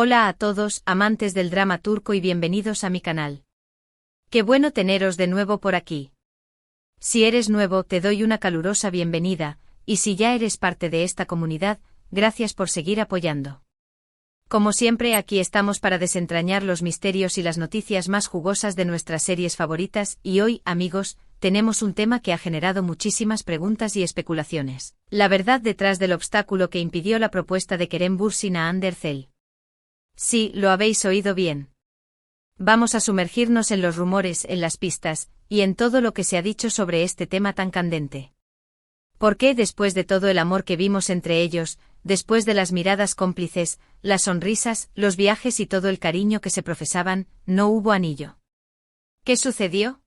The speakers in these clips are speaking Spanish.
Hola a todos, amantes del drama turco y bienvenidos a mi canal. Qué bueno teneros de nuevo por aquí. Si eres nuevo, te doy una calurosa bienvenida, y si ya eres parte de esta comunidad, gracias por seguir apoyando. Como siempre, aquí estamos para desentrañar los misterios y las noticias más jugosas de nuestras series favoritas, y hoy, amigos, tenemos un tema que ha generado muchísimas preguntas y especulaciones. La verdad detrás del obstáculo que impidió la propuesta de Kerem Bürsin a Hande Erçel. Sí, lo habéis oído bien. Vamos a sumergirnos en los rumores, en las pistas, y en todo lo que se ha dicho sobre este tema tan candente. ¿Por qué después de todo el amor que vimos entre ellos, después de las miradas cómplices, las sonrisas, los viajes y todo el cariño que se profesaban, no hubo anillo? ¿Qué sucedió?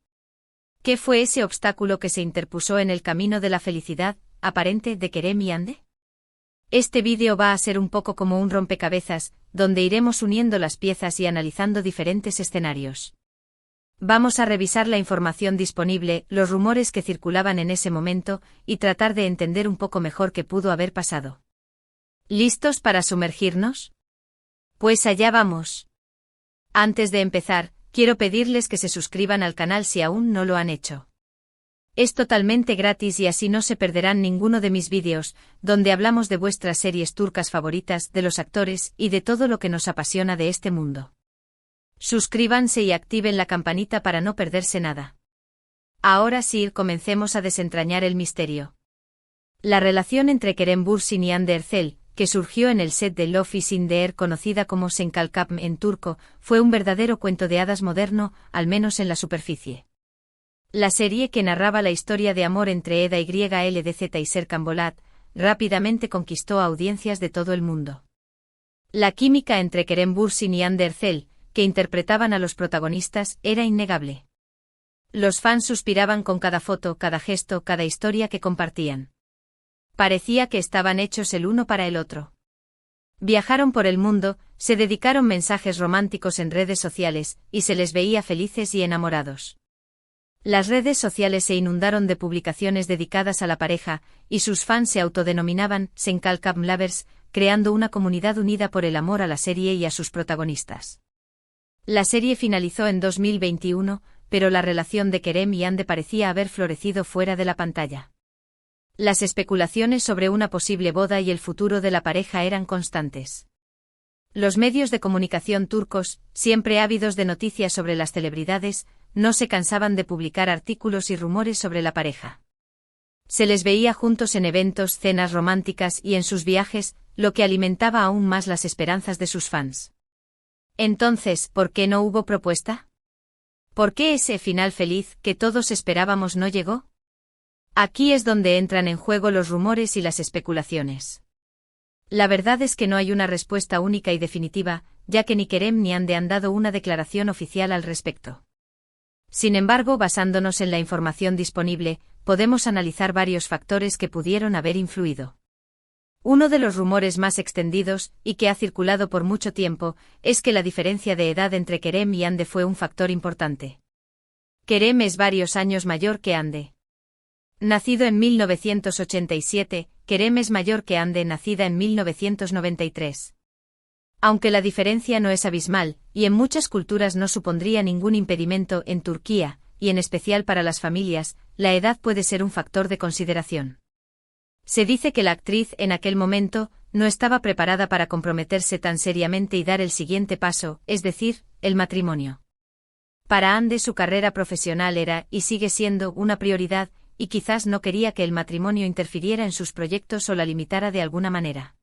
¿Qué fue ese obstáculo que se interpuso en el camino de la felicidad aparente de Kerem y Hande? Este vídeo va a ser un poco como un rompecabezas, donde iremos uniendo las piezas y analizando diferentes escenarios. Vamos a revisar la información disponible, los rumores que circulaban en ese momento, y tratar de entender un poco mejor qué pudo haber pasado. ¿Listos para sumergirnos? Pues allá vamos. Antes de empezar, quiero pedirles que se suscriban al canal si aún no lo han hecho. Es totalmente gratis y así no se perderán ninguno de mis vídeos, donde hablamos de vuestras series turcas favoritas, de los actores y de todo lo que nos apasiona de este mundo. Suscríbanse y activen la campanita para no perderse nada. Ahora sí, comencemos a desentrañar el misterio. La relación entre Kerem Bürsin y Hande Erçel, que surgió en el set de Love is in the Air conocida como Senkalkam en turco, fue un verdadero cuento de hadas moderno, al menos en la superficie. La serie que narraba la historia de amor entre Eda YLDZ y Serkan Bolat, rápidamente conquistó a audiencias de todo el mundo. La química entre Kerem Bürsin y Hande Erçel, que interpretaban a los protagonistas, era innegable. Los fans suspiraban con cada foto, cada gesto, cada historia que compartían. Parecía que estaban hechos el uno para el otro. Viajaron por el mundo, se dedicaron mensajes románticos en redes sociales, y se les veía felices y enamorados. Las redes sociales se inundaron de publicaciones dedicadas a la pareja, y sus fans se autodenominaban Senkalkam Lovers, creando una comunidad unida por el amor a la serie y a sus protagonistas. La serie finalizó en 2021, pero la relación de Kerem y Hande parecía haber florecido fuera de la pantalla. Las especulaciones sobre una posible boda y el futuro de la pareja eran constantes. Los medios de comunicación turcos, siempre ávidos de noticias sobre las celebridades, no se cansaban de publicar artículos y rumores sobre la pareja. Se les veía juntos en eventos, cenas románticas y en sus viajes, lo que alimentaba aún más las esperanzas de sus fans. Entonces, ¿por qué no hubo propuesta? ¿Por qué ese final feliz que todos esperábamos no llegó? Aquí es donde entran en juego los rumores y las especulaciones. La verdad es que no hay una respuesta única y definitiva, ya que ni Kerem ni Hande han dado una declaración oficial al respecto. Sin embargo, basándonos en la información disponible, podemos analizar varios factores que pudieron haber influido. Uno de los rumores más extendidos, y que ha circulado por mucho tiempo, es que la diferencia de edad entre Kerem y Hande fue un factor importante. Kerem es varios años mayor que Hande. Nacido en 1987, Kerem es mayor que Hande, nacida en 1993. Aunque la diferencia no es abismal, y en muchas culturas no supondría ningún impedimento, en Turquía, y en especial para las familias, la edad puede ser un factor de consideración. Se dice que la actriz, en aquel momento, no estaba preparada para comprometerse tan seriamente y dar el siguiente paso, es decir, el matrimonio. Para Hande su carrera profesional era, y sigue siendo, una prioridad, y quizás no quería que el matrimonio interfiriera en sus proyectos o la limitara de alguna manera.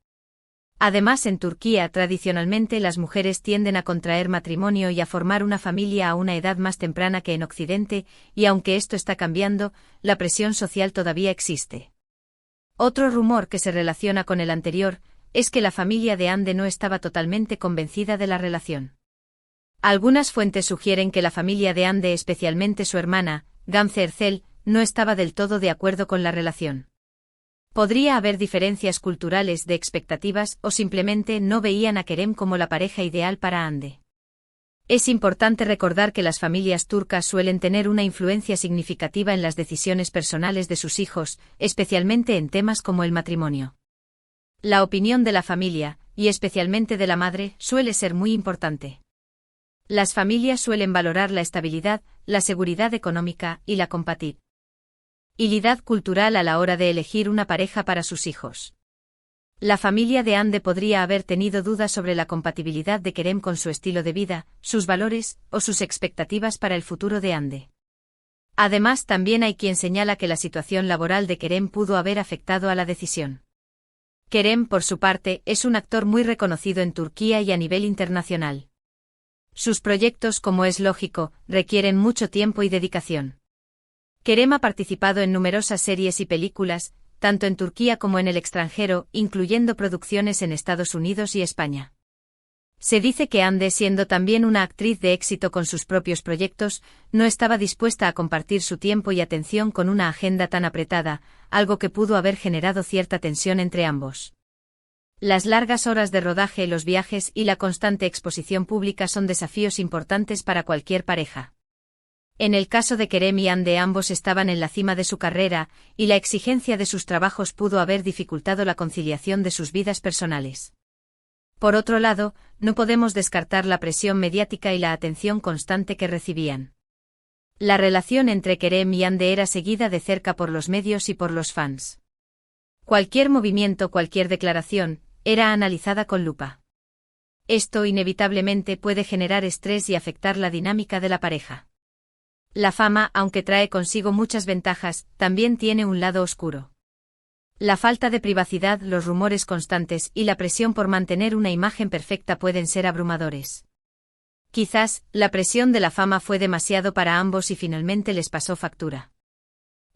Además, en Turquía tradicionalmente las mujeres tienden a contraer matrimonio y a formar una familia a una edad más temprana que en Occidente, y aunque esto está cambiando, la presión social todavía existe. Otro rumor que se relaciona con el anterior, es que la familia de Hande no estaba totalmente convencida de la relación. Algunas fuentes sugieren que la familia de Hande, especialmente su hermana, Gamze Erçel, no estaba del todo de acuerdo con la relación. Podría haber diferencias culturales de expectativas o simplemente no veían a Kerem como la pareja ideal para Hande. Es importante recordar que las familias turcas suelen tener una influencia significativa en las decisiones personales de sus hijos, especialmente en temas como el matrimonio. La opinión de la familia, y especialmente de la madre, suele ser muy importante. Las familias suelen valorar la estabilidad, la seguridad económica y la compatibilidad cultural a la hora de elegir una pareja para sus hijos. La familia de Ande podría haber tenido dudas sobre la compatibilidad de Kerem con su estilo de vida, sus valores o sus expectativas para el futuro de Ande. Además, también hay quien señala que la situación laboral de Kerem pudo haber afectado a la decisión. Kerem, por su parte, es un actor muy reconocido en Turquía y a nivel internacional. Sus proyectos, como es lógico, requieren mucho tiempo y dedicación. Kerem ha participado en numerosas series y películas, tanto en Turquía como en el extranjero, incluyendo producciones en Estados Unidos y España. Se dice que Ande, siendo también una actriz de éxito con sus propios proyectos, no estaba dispuesta a compartir su tiempo y atención con una agenda tan apretada, algo que pudo haber generado cierta tensión entre ambos. Las largas horas de rodaje, los viajes y la constante exposición pública son desafíos importantes para cualquier pareja. En el caso de Kerem y Ande, ambos estaban en la cima de su carrera, y la exigencia de sus trabajos pudo haber dificultado la conciliación de sus vidas personales. Por otro lado, no podemos descartar la presión mediática y la atención constante que recibían. La relación entre Kerem y Ande era seguida de cerca por los medios y por los fans. Cualquier movimiento, cualquier declaración, era analizada con lupa. Esto inevitablemente puede generar estrés y afectar la dinámica de la pareja. La fama, aunque trae consigo muchas ventajas, también tiene un lado oscuro. La falta de privacidad, los rumores constantes y la presión por mantener una imagen perfecta pueden ser abrumadores. Quizás, la presión de la fama fue demasiado para ambos y finalmente les pasó factura.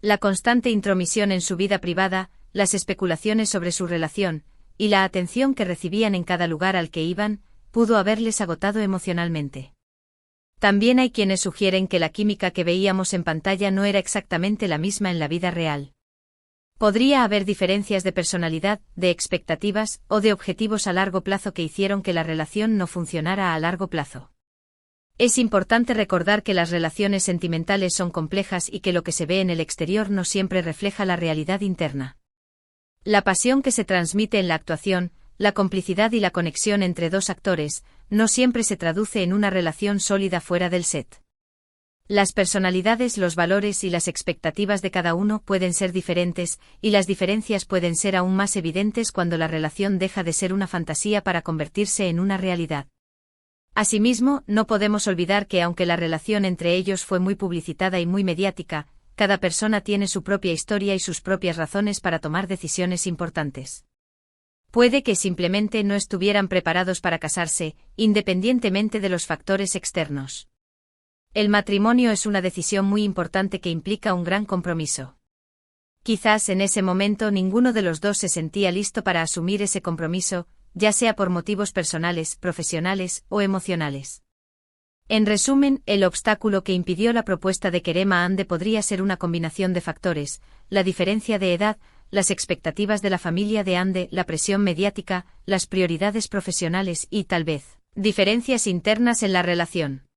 La constante intromisión en su vida privada, las especulaciones sobre su relación, y la atención que recibían en cada lugar al que iban, pudo haberles agotado emocionalmente. También hay quienes sugieren que la química que veíamos en pantalla no era exactamente la misma en la vida real. Podría haber diferencias de personalidad, de expectativas o de objetivos a largo plazo que hicieron que la relación no funcionara a largo plazo. Es importante recordar que las relaciones sentimentales son complejas y que lo que se ve en el exterior no siempre refleja la realidad interna. La pasión que se transmite en la actuación, la complicidad y la conexión entre dos actores, no siempre se traduce en una relación sólida fuera del set. Las personalidades, los valores y las expectativas de cada uno pueden ser diferentes, y las diferencias pueden ser aún más evidentes cuando la relación deja de ser una fantasía para convertirse en una realidad. Asimismo, no podemos olvidar que aunque la relación entre ellos fue muy publicitada y muy mediática, cada persona tiene su propia historia y sus propias razones para tomar decisiones importantes. Puede que simplemente no estuvieran preparados para casarse, independientemente de los factores externos. El matrimonio es una decisión muy importante que implica un gran compromiso. Quizás en ese momento ninguno de los dos se sentía listo para asumir ese compromiso, ya sea por motivos personales, profesionales o emocionales. En resumen, el obstáculo que impidió la propuesta de Kerem a Ande podría ser una combinación de factores: la diferencia de edad, las expectativas de la familia de Ande, la presión mediática, las prioridades profesionales y, tal vez, diferencias internas en la relación.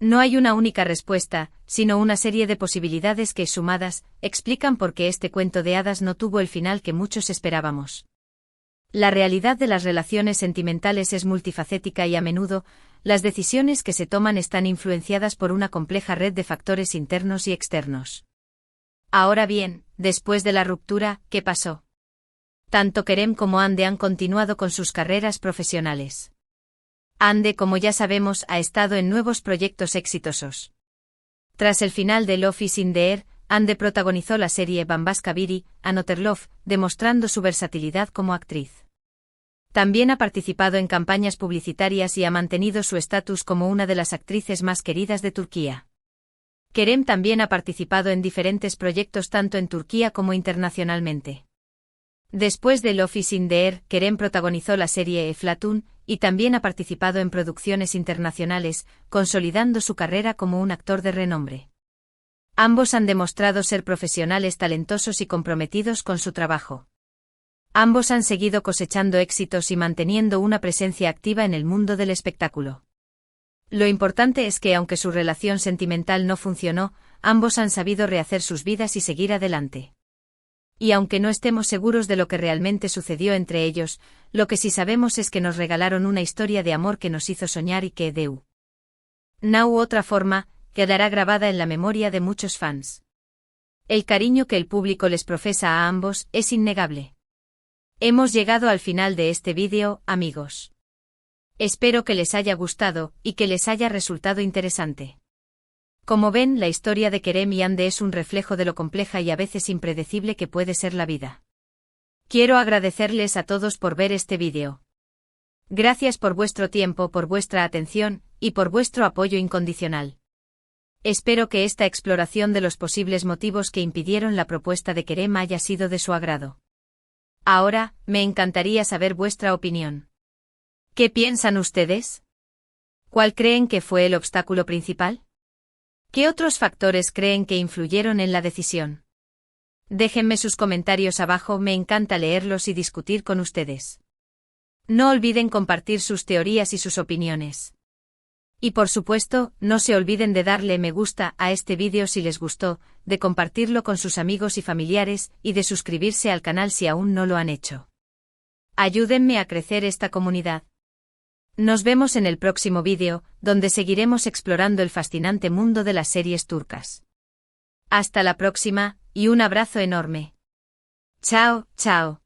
No hay una única respuesta, sino una serie de posibilidades que, sumadas, explican por qué este cuento de hadas no tuvo el final que muchos esperábamos. La realidad de las relaciones sentimentales es multifacética y a menudo, las decisiones que se toman están influenciadas por una compleja red de factores internos y externos. Ahora bien, después de la ruptura, ¿qué pasó? Tanto Kerem como Ande han continuado con sus carreras profesionales. Ande, como ya sabemos, ha estado en nuevos proyectos exitosos. Tras el final de Love is in the Air, Ande protagonizó la serie Bambaska Biri, Another Love, demostrando su versatilidad como actriz. También ha participado en campañas publicitarias y ha mantenido su estatus como una de las actrices más queridas de Turquía. Kerem también ha participado en diferentes proyectos tanto en Turquía como internacionalmente. Después de Love is in the Air, Kerem protagonizó la serie Eflatun, y también ha participado en producciones internacionales, consolidando su carrera como un actor de renombre. Ambos han demostrado ser profesionales talentosos y comprometidos con su trabajo. Ambos han seguido cosechando éxitos y manteniendo una presencia activa en el mundo del espectáculo. Lo importante es que, aunque su relación sentimental no funcionó, ambos han sabido rehacer sus vidas y seguir adelante. Y aunque no estemos seguros de lo que realmente sucedió entre ellos, lo que sí sabemos es que nos regalaron una historia de amor que nos hizo soñar y que, de una u otra forma, quedará grabada en la memoria de muchos fans. El cariño que el público les profesa a ambos es innegable. Hemos llegado al final de este vídeo, amigos. Espero que les haya gustado y que les haya resultado interesante. Como ven, la historia de Kerem y Hande es un reflejo de lo compleja y a veces impredecible que puede ser la vida. Quiero agradecerles a todos por ver este vídeo. Gracias por vuestro tiempo, por vuestra atención y por vuestro apoyo incondicional. Espero que esta exploración de los posibles motivos que impidieron la propuesta de Kerem haya sido de su agrado. Ahora, me encantaría saber vuestra opinión. ¿Qué piensan ustedes? ¿Cuál creen que fue el obstáculo principal? ¿Qué otros factores creen que influyeron en la decisión? Déjenme sus comentarios abajo, me encanta leerlos y discutir con ustedes. No olviden compartir sus teorías y sus opiniones. Y por supuesto, no se olviden de darle me gusta a este vídeo si les gustó, de compartirlo con sus amigos y familiares y de suscribirse al canal si aún no lo han hecho. Ayúdenme a crecer esta comunidad. Nos vemos en el próximo vídeo, donde seguiremos explorando el fascinante mundo de las series turcas. Hasta la próxima, y un abrazo enorme. Chao, chao.